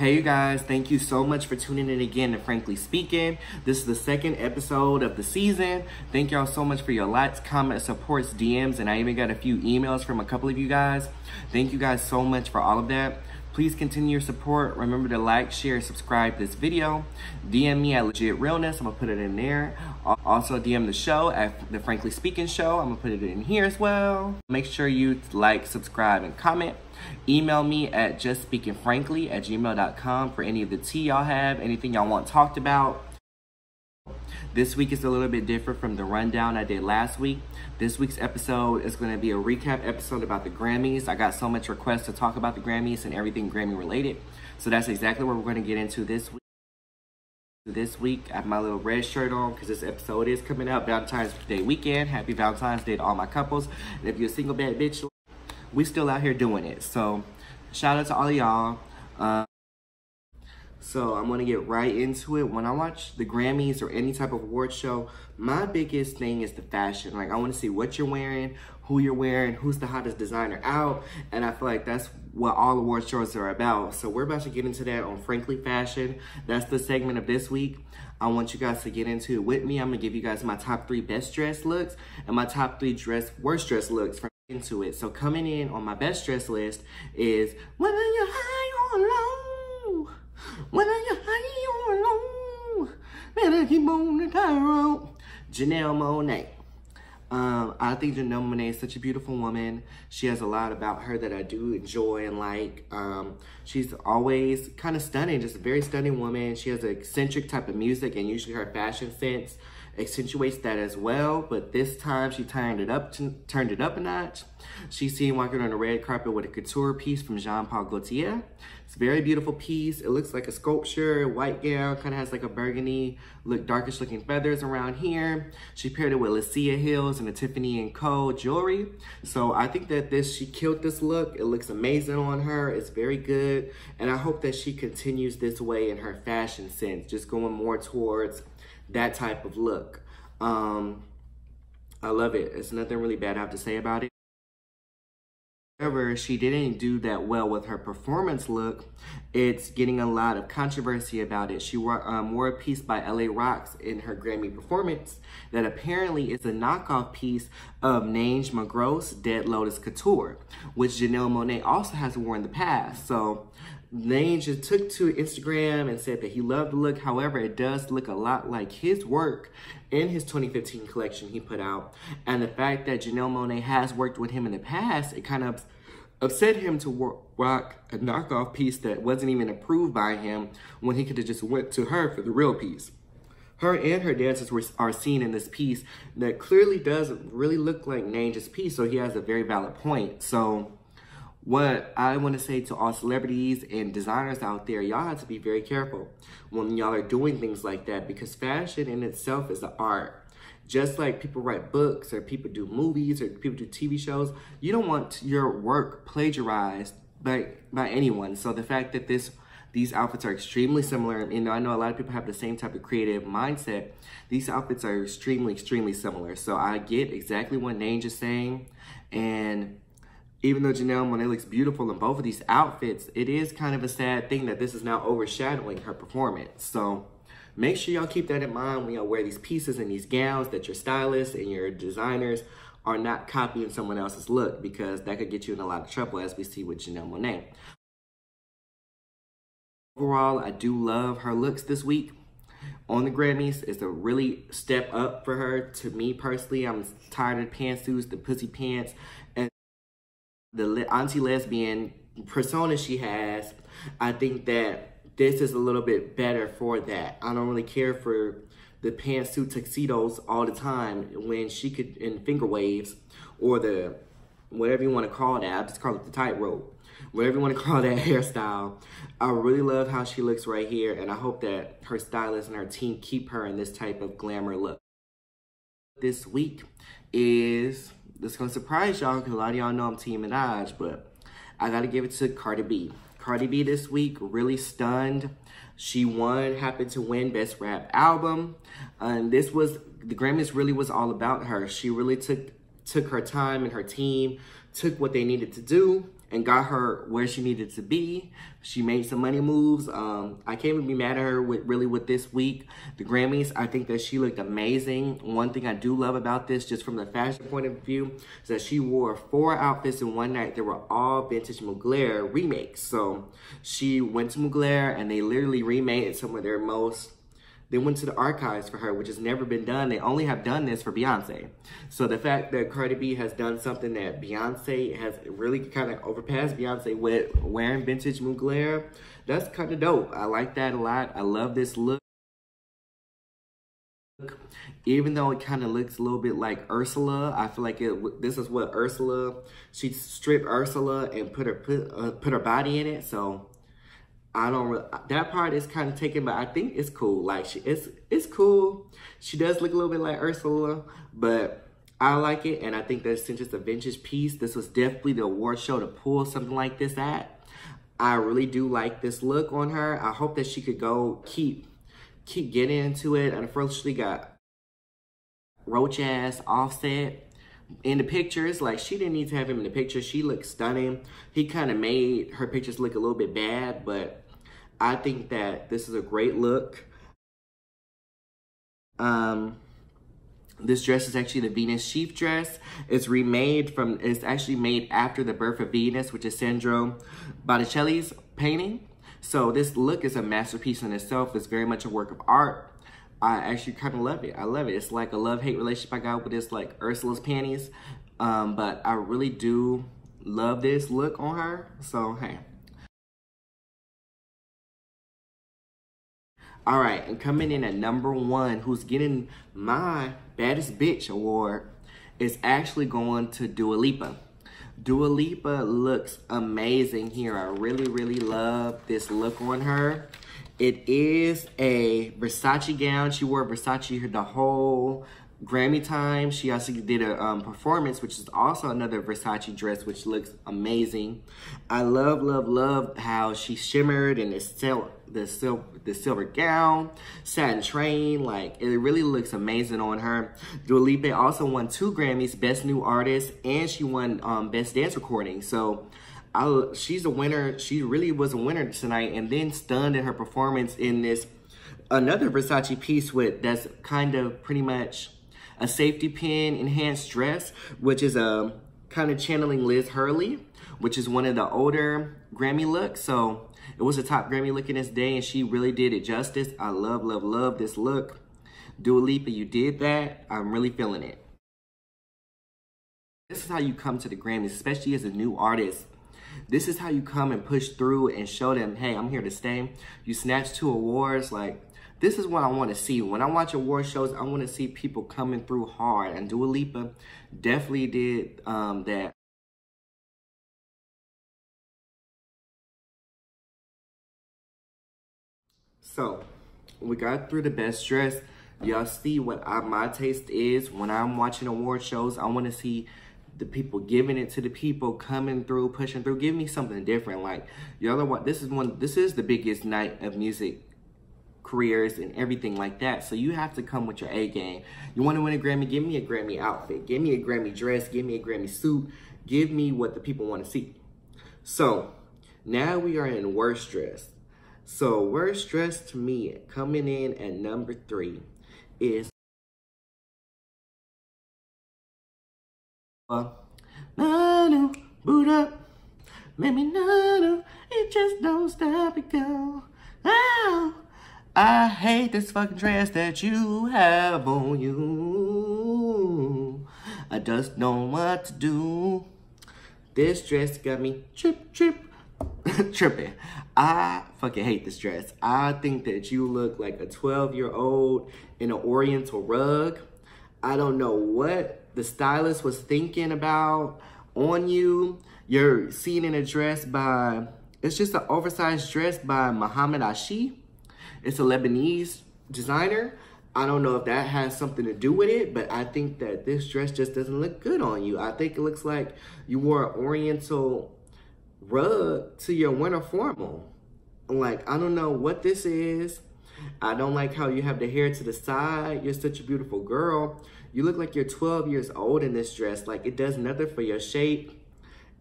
Hey you guys, thank you so much for tuning in again to Frankly Speaking. This is the second episode of the season. Thank y'all so much for your likes, comments, supports, DMs, and I even got a few emails from a couple of you guys. Thank you guys so much for all of that. Please continue your support. Remember to like, share, subscribe this video. DM me at Legit Realness. I'm gonna put it in there. Also DM the show at the Frankly Speaking Show. I'm gonna put it in here as well. Make sure you like, subscribe, and comment. Email me at justspeakingfrankly@gmail.com for any of the tea y'all have, anything y'all want talked about. This week is a little bit different from the rundown I did last week. This week's episode is going to be a recap episode about the Grammys. I got so much requests to talk about the Grammys and everything Grammy related. So that's exactly what we're going to get into this week. I have my little red shirt on because this episode is coming out Valentine's Day weekend. Happy Valentine's Day to all my couples. And if you're a single bad bitch, we still out here doing it. So shout out to all of y'all. So I'm gonna get right into it. When I watch the Grammys or any type of award show, my biggest thing is the fashion. Like, I wanna see what you're wearing, who you're wearing, who's the hottest designer out, and I feel like that's what all award shows are about. So we're about to get into that on Frankly Fashion. That's the segment of this week. I want you guys to get into it with me. I'm gonna give you guys my top 3 best dressed looks and my top 3 worst dressed looks from into it. So coming in on my best dressed list is whether you're high or low. Whether you're high or low, better keep on the road. Janelle Monáe. I think Janelle Monáe is such a beautiful woman. She has a lot about her that I do enjoy and like. She's always kind of stunning, just a very stunning woman. She has an eccentric type of music, and usually her fashion sense accentuates that as well. But this time she turned it up a notch. She's seen walking on the red carpet with a couture piece from Jean Paul Gaultier. It's a very beautiful piece. It looks like a sculpture, white gown, kind of has like a burgundy look, darkish looking feathers around here. She paired it with Lacia heels and a Tiffany & Co. jewelry. So I think that she killed this look. It looks amazing on her. It's very good. And I hope that she continues this way in her fashion sense, just going more towards that type of look. I love it. There's nothing really bad I have to say about it. However, she didn't do that well with her performance look. It's getting a lot of controversy about it. She wore a piece by LA Rocks in her Grammy performance that apparently is a knockoff piece of Nange McGroth's Dead Lotus Couture, which Janelle Monáe also has worn in the past. So Nange just took to Instagram and said that he loved the look. However, it does look a lot like his work in his 2015 collection he put out. And the fact that Janelle Monáe has worked with him in the past, it kind of upset him to rock a knockoff piece that wasn't even approved by him when he could have just went to her for the real piece. Her and her dancers are seen in this piece that clearly doesn't really look like Nange's piece, so he has a very valid point. So what I want to say to all celebrities and designers out there, y'all have to be very careful when y'all are doing things like that, because fashion in itself is an art. Just like people write books or people do movies or people do TV shows, you don't want your work plagiarized by anyone. So the fact that these outfits are extremely similar, and I know a lot of people have the same type of creative mindset, these outfits are extremely, extremely similar. So I get exactly what Nange is saying, and even though Janelle Monáe looks beautiful in both of these outfits, it is kind of a sad thing that this is now overshadowing her performance. So make sure y'all keep that in mind when y'all wear these pieces and these gowns, that your stylists and your designers are not copying someone else's look, because that could get you in a lot of trouble, as we see with Janelle Monáe. Overall, I do love her looks this week on the Grammys. It's a really step up for her. To me personally, I'm tired of the pantsuits, the pussy pants, and the anti-lesbian persona she has. I think that this is a little bit better for that. I don't really care for the pantsuit tuxedos all the time when she could, in finger waves, or the, whatever you want to call that, I just call it the tightrope. Whatever you want to call that hairstyle. I really love how she looks right here, and I hope that her stylist and her team keep her in this type of glamour look. This week is, this is going to surprise y'all because a lot of y'all know I'm Team Minaj, but I got to give it to Cardi B. Cardi B this week really stunned. She happened to win Best Rap Album. And the Grammys really was all about her. She really took her time, and her team took what they needed to do and got her where she needed to be. She made some money moves. I can't even be mad at her with this week. The Grammys, I think that she looked amazing. One thing I do love about this, just from the fashion point of view, is that she wore 4 outfits in one night. They were all vintage Mugler remakes. So she went to Mugler and they literally remade some of their most. They went to the archives for her, which has never been done. They only have done this for Beyonce. So the fact that Cardi B has done something that Beyonce has really kind of overpassed Beyonce with wearing vintage Mugler, that's kind of dope. I like that a lot. I love this look. Even though it kind of looks a little bit like Ursula, I feel like this is what Ursula, she stripped Ursula and put her body in it. So I don't really, that part is kind of taken, but I think it's cool. Like it's cool. She does look a little bit like Ursula, but I like it. And I think that since it's a vintage piece, this was definitely the award show to pull something like this at. I really do like this look on her. I hope that she could go keep getting into it. Unfortunately, got roach ass Offset in the pictures. Like, she didn't need to have him in the picture. She looks stunning. He kind of made her pictures look a little bit bad, but I think that this is a great look. This dress is actually the Venus sheath dress. It's actually made after The Birth of Venus, which is Sandro Botticelli's painting. So this look is a masterpiece in itself. It's very much a work of art. I actually kind of love it. I love it. It's like a love-hate relationship I got with this, like, Ursula's panties. But I really do love this look on her. So, hey. All right, and coming in at number 1, who's getting my Baddest Bitch award, is actually going to Dua Lipa. Dua Lipa looks amazing here. I really, really love this look on her. It is a Versace gown. She wore Versace the whole Grammy time. She also did a performance, which is also another Versace dress, which looks amazing. I love, love, love how she shimmered in the silver gown, satin train. Like, it really looks amazing on her. Dua Lipa also won 2 Grammys, Best New Artist, and she won Best Dance Recording. So she's a winner. She really was a winner tonight, and then stunned in her performance in this another Versace piece that's kind of pretty much a safety pin enhanced dress, which is a kind of channeling Liz Hurley, which is one of the older Grammy looks. So it was a top Grammy look in this day, and she really did it justice. I love, love, love this look. Dua Lipa, you did that. I'm really feeling it. This is how you come to the Grammys, especially as a new artist. This is how you come and push through and show them, hey, I'm here to stay. You snatch 2 awards. Like, this is what I want to see. When I watch award shows, I want to see people coming through hard. And Dua Lipa definitely did that. So, we got through the best dress. Y'all see what my taste is. When I'm watching award shows, I want to see the people giving it to the people, coming through, pushing through. Give me something different. Like, y'all are what, this is the biggest night of music careers and everything like that. So you have to come with your A game. You want to win a Grammy? Give me a Grammy outfit. Give me a Grammy dress. Give me a Grammy suit. Give me what the people want to see. So now we are in worst dress. So worst dress to me, coming in at number 3, is boot up, maybe not. It just don't stop it go. Oh, I hate this fucking dress that you have on you. I just don't know what to do. This dress got me tripping. I fucking hate this dress. I think that you look like a 12-year-old in an oriental rug. I don't know what the stylist was thinking about on you. You're seen in a dress by, it's just an oversized dress by Mohammed Ashi. It's a Lebanese designer. I don't know if that has something to do with it, but I think that this dress just doesn't look good on you. I think it looks like you wore an oriental rug to your winter formal. Like, I don't know what this is. I don't like how you have the hair to the side. You're such a beautiful girl. You look like you're 12 years old in this dress. Like, it does nothing for your shape.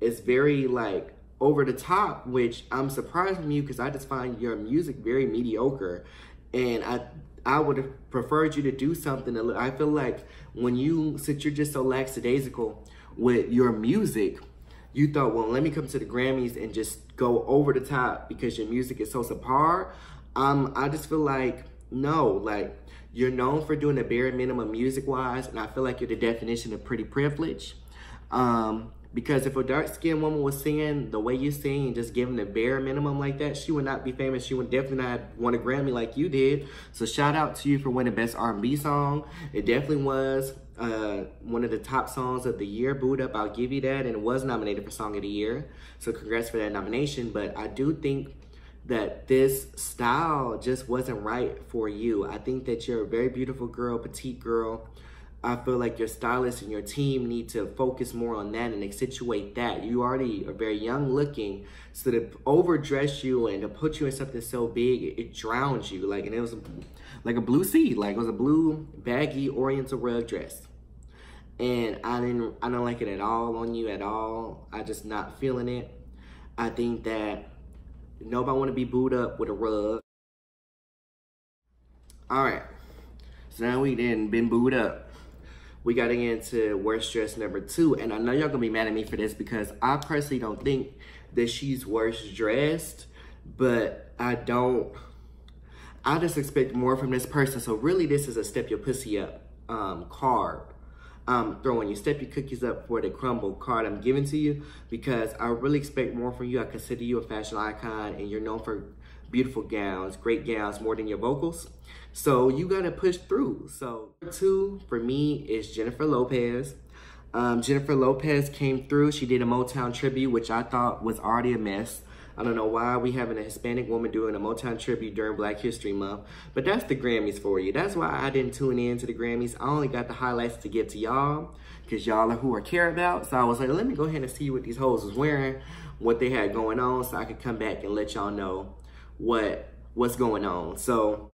It's very, like, over the top, which I'm surprised from you because I just find your music very mediocre. And I would have preferred you to do something. I feel like since you're just so lackadaisical with your music, you thought, well, let me come to the Grammys and just go over the top because your music is so subpar. I just feel like, no, like, you're known for doing the bare minimum music-wise, and I feel like you're the definition of pretty privilege. Because if a dark-skinned woman was singing the way you sing and just giving the bare minimum like that, she would not be famous. She would definitely not win a Grammy like you did. So shout out to you for winning Best R&B Song. It definitely was one of the top songs of the year, Boot Up, I'll give you that. And it was nominated for Song of the Year. So congrats for that nomination. But I do think that this style just wasn't right for you. I think that you're a very beautiful girl, petite girl. I feel like your stylist and your team need to focus more on that and accentuate that. You already are very young looking, so to overdress you and to put you in something so big, it drowns you. Like, and it was like a blue sea, like it was a blue baggy oriental rug dress. And I don't like it at all on you at all. I just not feeling it. I think that nobody want to be booed up with a rug. All right, so now we done been booed up. We got to get into worst dress number 2. And I know y'all gonna be mad at me for this because I personally don't think that she's worst dressed, but I just expect more from this person. So really this is a step your pussy up card. Throwing you step your cookies up for the crumble card I'm giving to you because I really expect more from you. I consider you a fashion icon and you're known for beautiful gowns, great gowns, more than your vocals. So you gotta push through. So 2 for me is Jennifer Lopez. Jennifer Lopez came through. She did a Motown tribute, which I thought was already a mess. I don't know why we having a Hispanic woman doing a Motown tribute during Black History Month, but that's the Grammys for you. That's why I didn't tune in to the Grammys. I only got the highlights to get to y'all because y'all are who I care about. So I was like, let me go ahead and see what these hoes was wearing, what they had going on, so I could come back and let y'all know what's going on. So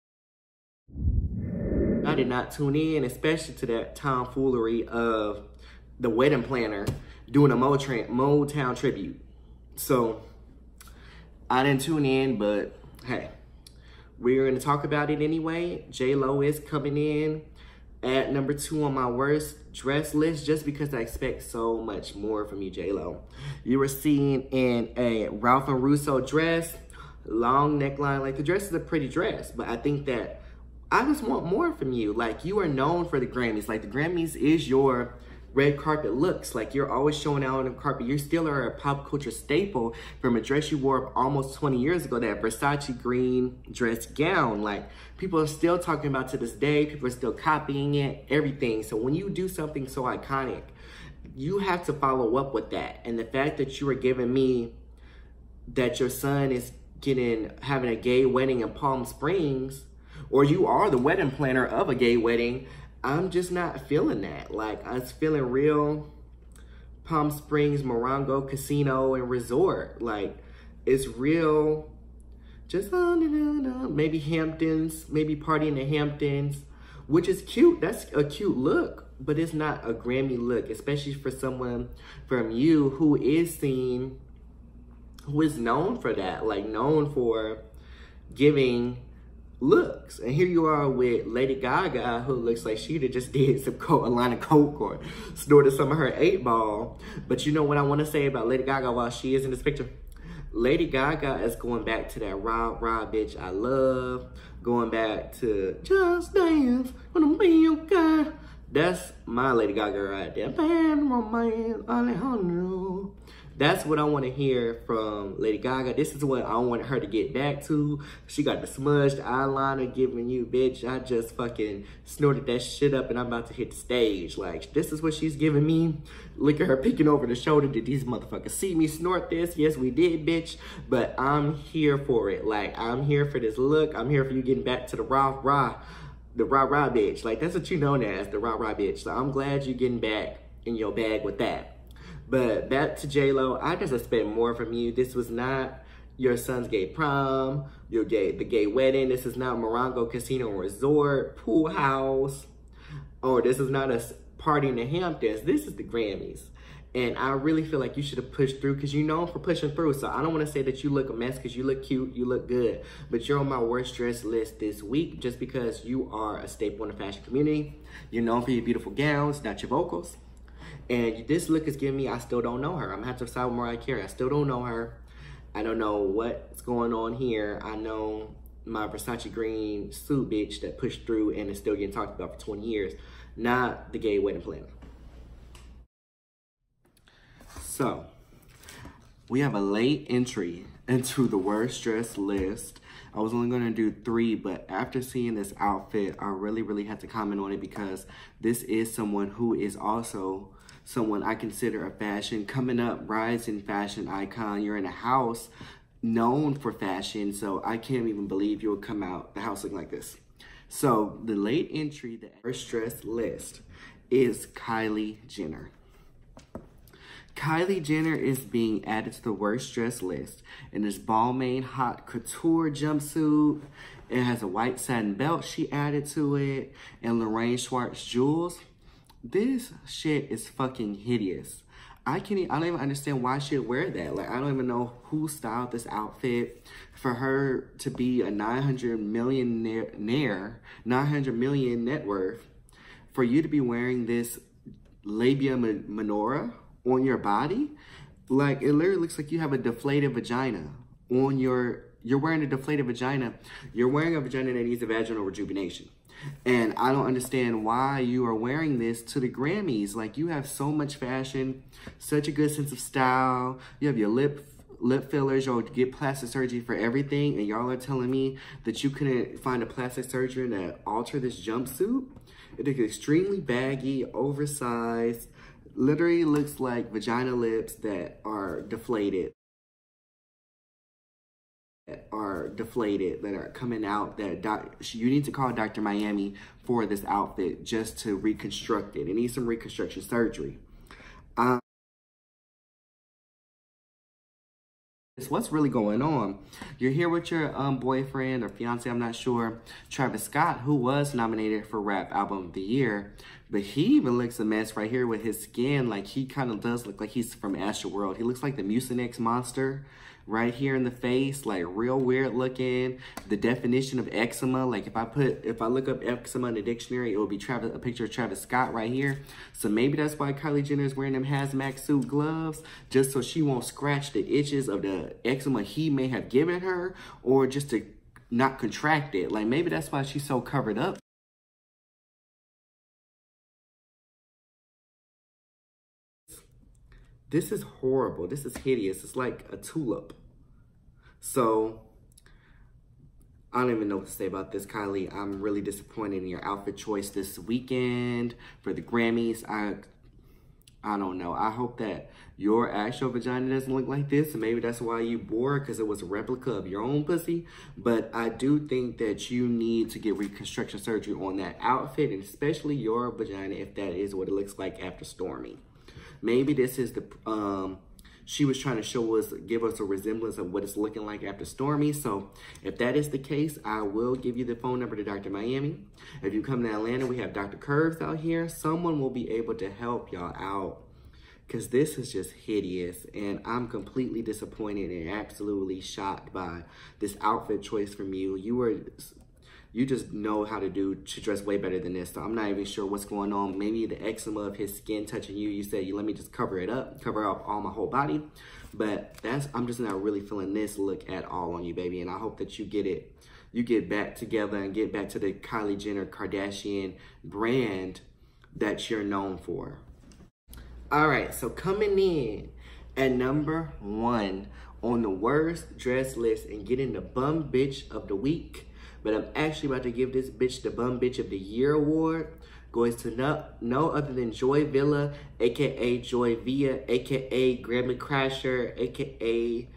I did not tune in, especially to that tomfoolery of the wedding planner doing a Motown tribute. So I didn't tune in, but hey, we're gonna talk about it anyway. J-Lo is coming in at number 2 on my worst dress list just because I expect so much more from you, J-Lo. You were seen in a Ralph and Russo dress, long neckline. Like, the dress is a pretty dress, but I think that I just want more from you. Like, you are known for the Grammys. Like, the Grammys is your red carpet looks. Like, you're always showing out on the carpet. You still are a pop culture staple from a dress you wore almost 20 years ago, that Versace green dress gown. Like, people are still talking about to this day. People are still copying it, everything. So when you do something so iconic, you have to follow up with that. And the fact that you were giving me that your son is having a gay wedding in Palm Springs, or you are the wedding planner of a gay wedding, I'm just not feeling that. Like, I was feeling real Palm Springs, Morongo Casino and Resort. Like, it's real, just maybe Hamptons, maybe party in the Hamptons, which is cute. That's a cute look, but it's not a Grammy look, especially for someone from you who is known for that, like known for giving looks. And here you are with Lady Gaga, who looks like she just did a line of coke or snorted some of her 8-ball. But you know what I want to say about Lady Gaga while she is in this picture? Lady Gaga is going back to that rah bitch I love, going back to just dance, wanna be your guy. That's my Lady Gaga right there. Man, Alejandro. That's what I want to hear from Lady Gaga. This is what I want her to get back to. She got the smudged eyeliner giving you, bitch, I just fucking snorted that shit up and I'm about to hit the stage. Like, this is what she's giving me. Look at her peeking over the shoulder. Did these motherfuckers see me snort this? Yes, we did, bitch. But I'm here for it. Like, I'm here for this look. I'm here for you getting back to the rah bitch. Like, that's what you known as, the rah bitch. So I'm glad you're getting back in your bag with that. But back to J-Lo, I just expect more from you. This was not your son's gay prom, the gay wedding. This is not Morongo Casino Resort, pool house. Or this is not a party in the Hamptons. This is the Grammys. And I really feel like you should have pushed through because you're known for pushing through. So I don't want to say that you look a mess because you look cute, you look good. But you're on my worst dress list this week just because you are a staple in the fashion community. You're known for your beautiful gowns, not your vocals. And this look is giving me, I still don't know her. I'm going to have to decide with Mariah Carey. I still don't know her. I don't know what's going on here. I know my Versace green suit bitch that pushed through and is still getting talked about for 20 years. Not the gay wedding planner. So, we have a late entry into the worst dress list. I was only going to do 3, but after seeing this outfit, I really had to comment on it because this is someone who is also someone I consider a fashion, coming up, rising fashion icon. You're in a house known for fashion, so I can't even believe you'll come out the house looking like this. So, the late entry, the worst dress list, is Kylie Jenner. Kylie Jenner is being added to the worst dress list in this Balmain hot couture jumpsuit. It has a white satin belt she added to it and Lorraine Schwartz jewels. This shit is fucking hideous. I don't even understand why she'd wear that. Like, I don't even know who styled this outfit. For her to be a 900 million net worth, for you to be wearing this labia minora on your body, like, it literally looks like you have a deflated vagina on you're wearing a deflated vagina. You're wearing a vagina that needs a vaginal rejuvenation. And I don't understand why you are wearing this to the Grammys. Like, you have so much fashion, such a good sense of style. You have your lip fillers, you'll get plastic surgery for everything, and y'all are telling me that you couldn't find a plastic surgeon to alter this jumpsuit? It is extremely baggy, oversized, literally looks like vagina lips that are deflated. That are coming out, that you need to call Dr. Miami for this outfit just to reconstruct it. It needs some reconstruction surgery. What's really going on? You're here with your boyfriend or fiance, I'm not sure, Travis Scott, who was nominated for Rap Album of the Year, but he even looks a mess right here with his skin. Like, he kind of does look like he's from Astroworld. He looks like the Mucinex monster right here in the face, like real weird looking. The definition of eczema, like if I look up eczema in the dictionary, it will be a picture of Travis Scott right here. So maybe that's why Kylie Jenner is wearing them hazmat suit gloves, just so she won't scratch the itches of the eczema he may have given her, or just to not contract it. Like, maybe that's why she's so covered up. This is horrible. This is hideous. It's like a tulip. So, I don't even know what to say about this, Kylie. I'm really disappointed in your outfit choice this weekend for the Grammys. I don't know. I hope that your actual vagina doesn't look like this, and maybe that's why you bore it, because it was a replica of your own pussy. But I do think that you need to get reconstruction surgery on that outfit, and especially your vagina, if that is what it looks like after Stormy. Maybe this is the, she was trying to give us a resemblance of what it's looking like after Stormy. So if that is the case, I will give you the phone number to Dr. Miami. If you come to Atlanta, we have Dr. Curves out here. Someone will be able to help y'all out, because this is just hideous. And I'm completely disappointed and absolutely shocked by this outfit choice from you. You just know how to dress way better than this. So I'm not even sure what's going on. Maybe the eczema of his skin touching you. You said, let me just cover it up, cover up all my whole body. But I'm just not really feeling this look at all on you, baby. And I hope that you get back together and get back to the Kylie Jenner Kardashian brand that you're known for. All right, so coming in at number 1 on the worst dress list and getting the bum bitch of the week, but I'm actually about to give this bitch the Bum Bitch of the Year award. Goes to no other than Joy Villa, aka Joy Villa, aka Grammy Crasher, aka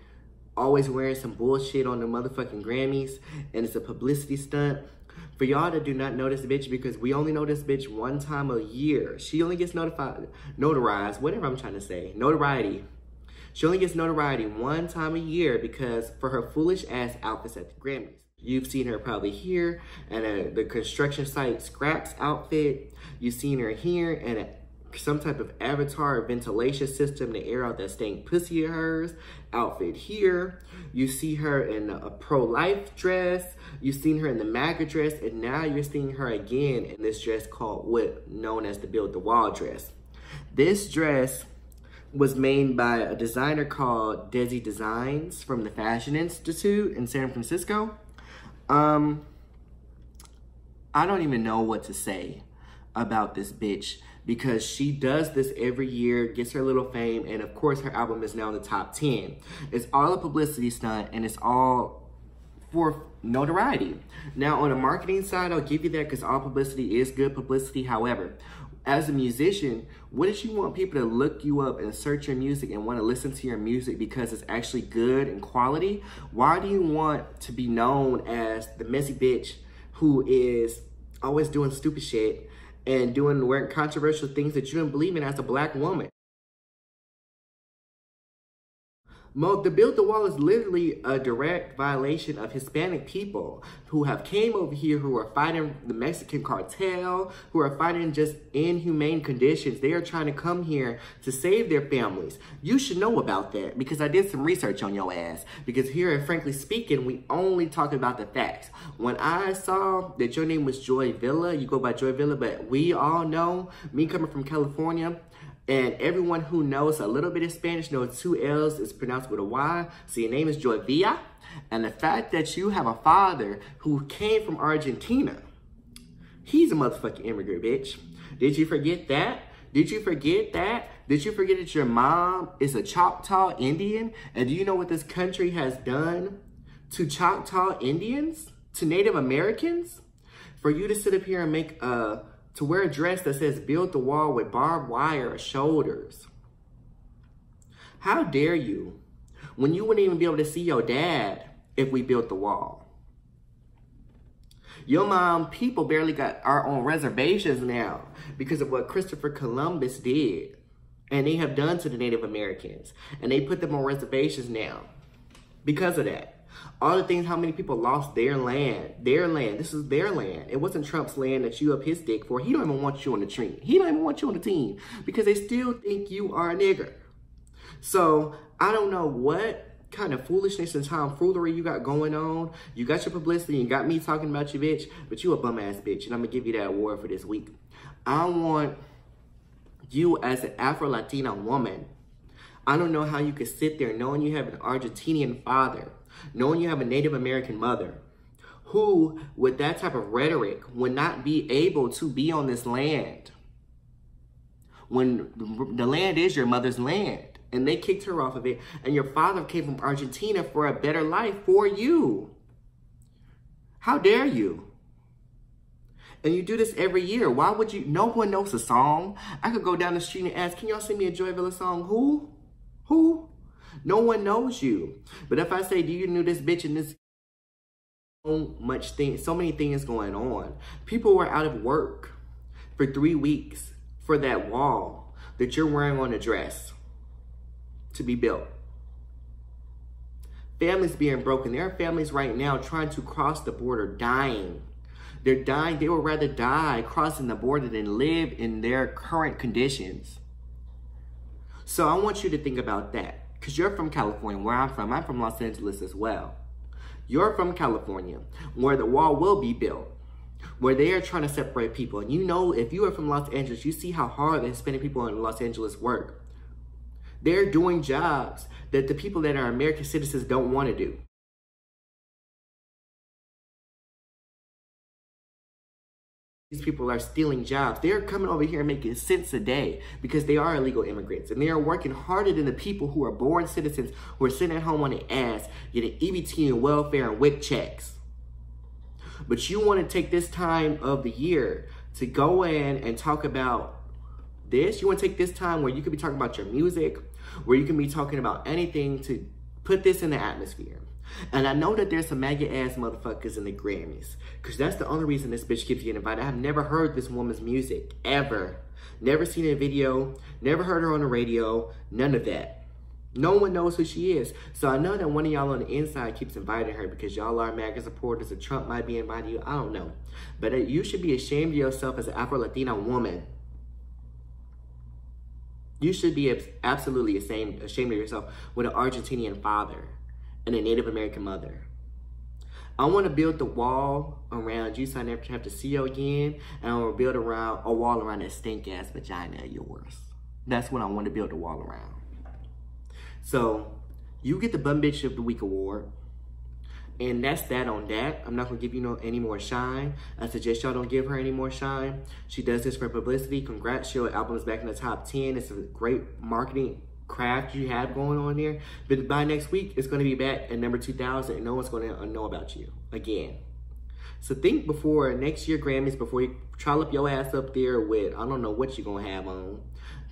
always wearing some bullshit on the motherfucking Grammys, and it's a publicity stunt. For y'all that do not know this bitch, because we only know this bitch one time a year. She only gets notarized, whatever I'm trying to say, notoriety. She only gets notoriety one time a year because for her foolish ass outfits at the Grammys. You've seen her probably here at the construction site scraps outfit. You've seen her here at a some type of avatar or ventilation system to air out that stank pussy of hers. Outfit here. You see her in a pro-life dress. You've seen her in the MAGA dress. And now you're seeing her again in this dress called known as the Build the Wall dress. This dress was made by a designer called Desi Designs from the Fashion Institute in San Francisco. I don't even know what to say about this bitch, because she does this every year, gets her little fame, and of course her album is now in the top 10. It's all a publicity stunt, and it's all for notoriety. Now on the marketing side, I'll give you that, because all publicity is good publicity. However, as a musician, wouldn't you want people to look you up and search your music and want to listen to your music because it's actually good and quality? Why do you want to be known as the messy bitch who is always doing stupid shit and wearing controversial things that you don't believe in as a black woman? The Build the Wall is literally a direct violation of Hispanic people who have came over here, who are fighting the Mexican cartel, who are fighting just inhumane conditions. They are trying to come here to save their families. You should know about that, because I did some research on your ass. Because here at Frankly Speaking, we only talk about the facts. When I saw that your name was Joy Villa, you go by Joy Villa, but we all know, me coming from California, and everyone who knows a little bit of Spanish knows 2 L's is pronounced with a Y. So your name is Joy Villa. And the fact that you have a father who came from Argentina, he's a motherfucking immigrant, bitch. Did you forget that? Did you forget that? Did you forget that your mom is a Choctaw Indian? And do you know what this country has done to Choctaw Indians, to Native Americans? For you to sit up here and to wear a dress that says Build the Wall with barbed wire shoulders. How dare you? When you wouldn't even be able to see your dad if we built the wall. Your mom, people barely got our own reservations now because of what Christopher Columbus did. And they have done to the Native Americans. And they put them on reservations now because of that. All the things, how many people lost their land. This is their land. It wasn't Trump's land that you up his dick for. He don't even want you on the team. He don't even want you on the team because they still think you are a nigger. So I don't know what kind of foolishness and tomfoolery you got going on. You got your publicity, you got me talking about you, bitch, but you a bum ass bitch, and I'm gonna give you that award for this week. I want you as an Afro-Latina woman. I don't know how you could sit there knowing you have an Argentinian father, knowing you have a Native American mother, who, with that type of rhetoric, would not be able to be on this land. When the land is your mother's land, and they kicked her off of it, and your father came from Argentina for a better life for you. How dare you? And you do this every year. Why would you? No one knows a song. I could go down the street and ask, can y'all sing me a Joy Villa song? Who? No one knows you. But if I say, do you know this bitch and this, so many things going on. People were out of work for 3 weeks for that wall that you're wearing on a dress to be built. Families being broken. There are families right now trying to cross the border, dying. They're dying. They would rather die crossing the border than live in their current conditions. So I want you to think about that. Because you're from California, where I'm from Los Angeles as well. You're from California, where the wall will be built, where they are trying to separate people. And you know, if you are from Los Angeles, you see how hard the Hispanic people in Los Angeles work. They're doing jobs that the people that are American citizens don't want to do. These people are stealing jobs. They're coming over here and making cents a day because they are illegal immigrants. And they are working harder than the people who are born citizens who are sitting at home on their ass, getting EBT and welfare and WIC checks. But you want to take this time of the year to go in and talk about this. You want to take this time where you could be talking about your music, where you can be talking about anything to put this in the atmosphere. And I know that there's some maggot ass motherfuckers in the Grammys, because that's the only reason this bitch keeps getting invited. I've never heard this woman's music, ever. Never seen a video, never heard her on the radio, none of that. No one knows who she is. So I know that one of y'all on the inside keeps inviting her because y'all are MAGA supporters or Trump might be inviting you. I don't know. But you should be ashamed of yourself as an Afro-Latina woman You should be absolutely ashamed of yourself with an Argentinian father and a Native American mother. I want to build the wall around you so I never have to see you again. And I want to build a wall around that stink-ass vagina of yours. That's what I want to build a wall around. So, you get the Bum Bitch of the Week award. And that's that on that. I'm not going to give you any more shine. I suggest y'all don't give her any more shine. She does this for publicity. Congrats, your album is back in the top 10. It's a great marketing craft you have going on there. But by next week, it's going to be back at number 2,000 and no one's going to know about you again. So think before next year Grammys, before you trollop your ass up there with, I don't know what you're going to have on.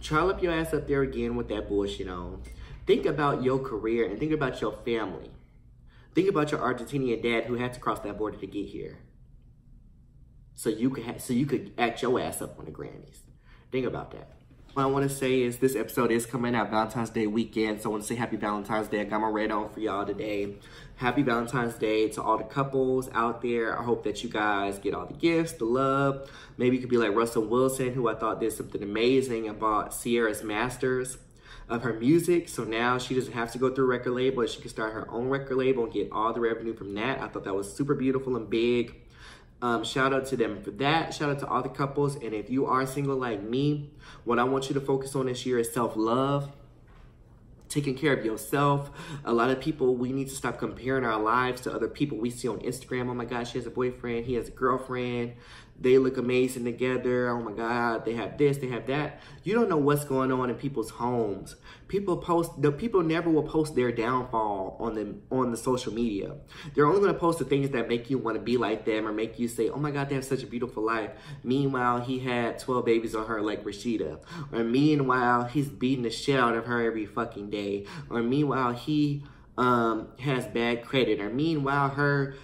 Trollop your ass up there again with that bullshit on. Think about your career and think about your family. Think about your Argentinian dad who had to cross that border to get here. So you could act your ass up on the Grammys. Think about that. What I want to say is this episode is coming out Valentine's Day weekend. So I want to say happy Valentine's Day. I got my red on for y'all today. Happy Valentine's Day to all the couples out there. I hope that you guys get all the gifts, the love. Maybe you could be like Russell Wilson, who I thought did something amazing and bought Sierra's masters of her music, so now she doesn't have to go through a record label. She can start her own record label and get all the revenue from that. I thought that was super beautiful and big. Shout out to them for that. Shout out to all the couples. And if you are single like me, what I want you to focus on this year is self-love. Taking care of yourself. A lot of people, we need to stop comparing our lives to other people we see on Instagram. Oh my God, she has a boyfriend, he has a girlfriend. They look amazing together. Oh my God, they have this, they have that. You don't know what's going on in people's homes. People never will post their downfall on the social media. They're only going to post the things that make you want to be like them or make you say, oh my God, they have such a beautiful life. Meanwhile, he had 12 babies on her like Rashida. Or meanwhile, he's beating the shit out of her every fucking day. Or meanwhile, he has bad credit. Or meanwhile, her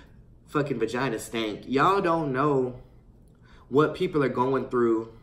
fucking vagina stank. Y'all don't know what people are going through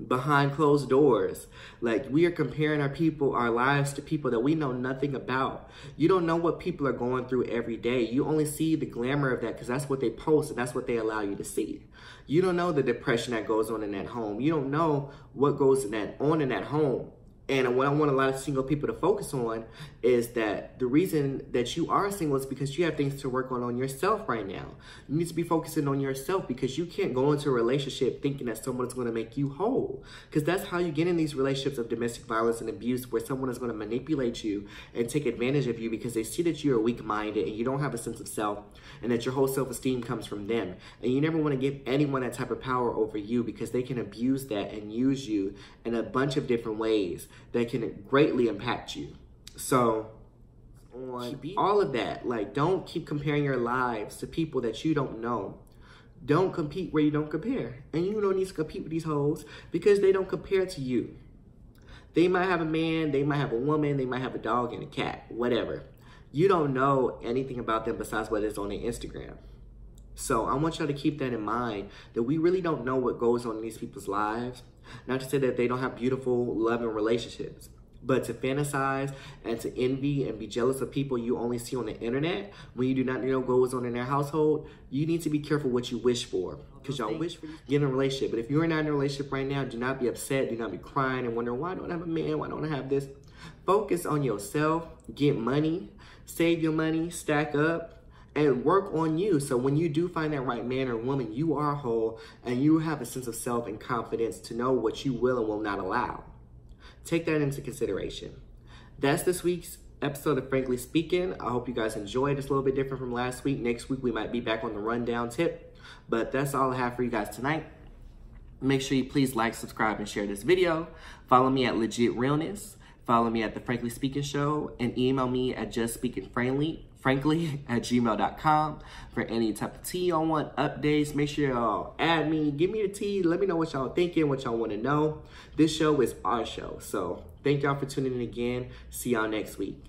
behind closed doors. Like, we are comparing our lives to people that we know nothing about. You don't know what people are going through every day. You only see the glamour of that because that's what they post and that's what they allow you to see. You don't know the depression that goes on in that home. You don't know what goes on in that home. And what I want a lot of single people to focus on is that the reason that you are single is because you have things to work on yourself right now. You need to be focusing on yourself because you can't go into a relationship thinking that someone's going to make you whole. Because that's how you get in these relationships of domestic violence and abuse, where someone is going to manipulate you and take advantage of you because they see that you're weak-minded and you don't have a sense of self and that your whole self-esteem comes from them. And you never want to give anyone that type of power over you because they can abuse that and use you in a bunch of different ways that can greatly impact you. So, on all of that, like, don't keep comparing your lives to people that you don't know. Don't compete where you don't compare. And you don't need to compete with these hoes because they don't compare to you. They might have a man, they might have a woman, they might have a dog and a cat, whatever. You don't know anything about them besides what is on their Instagram. So I want y'all to keep that in mind, that we really don't know what goes on in these people's lives. Not to say that they don't have beautiful, loving relationships, but to fantasize and to envy and be jealous of people you only see on the internet when you do not know what goes on in their household, you need to be careful what you wish for. Because y'all wish for get in a relationship. But if you're not in a relationship right now, do not be upset, do not be crying and wondering, why don't I have a man, why don't I have this? Focus on yourself, get money, save your money, stack up, and work on you. So when you do find that right man or woman, you are whole and you have a sense of self and confidence to know what you will and will not allow. Take that into consideration. That's this week's episode of Frankly Speaking. I hope you guys enjoyed. It's a little bit different from last week. Next week, we might be back on the rundown tip. But that's all I have for you guys tonight. Make sure you please like, subscribe, and share this video. Follow me at Legit Realness. Follow me at The Frankly Speaking Show. And email me at justspeakingfrankly@gmail.com for any type of tea y'all want, updates. Make sure y'all add me, give me the tea, let me know what y'all thinking, what y'all want to know. This show is our show. So thank y'all for tuning in again. See y'all next week.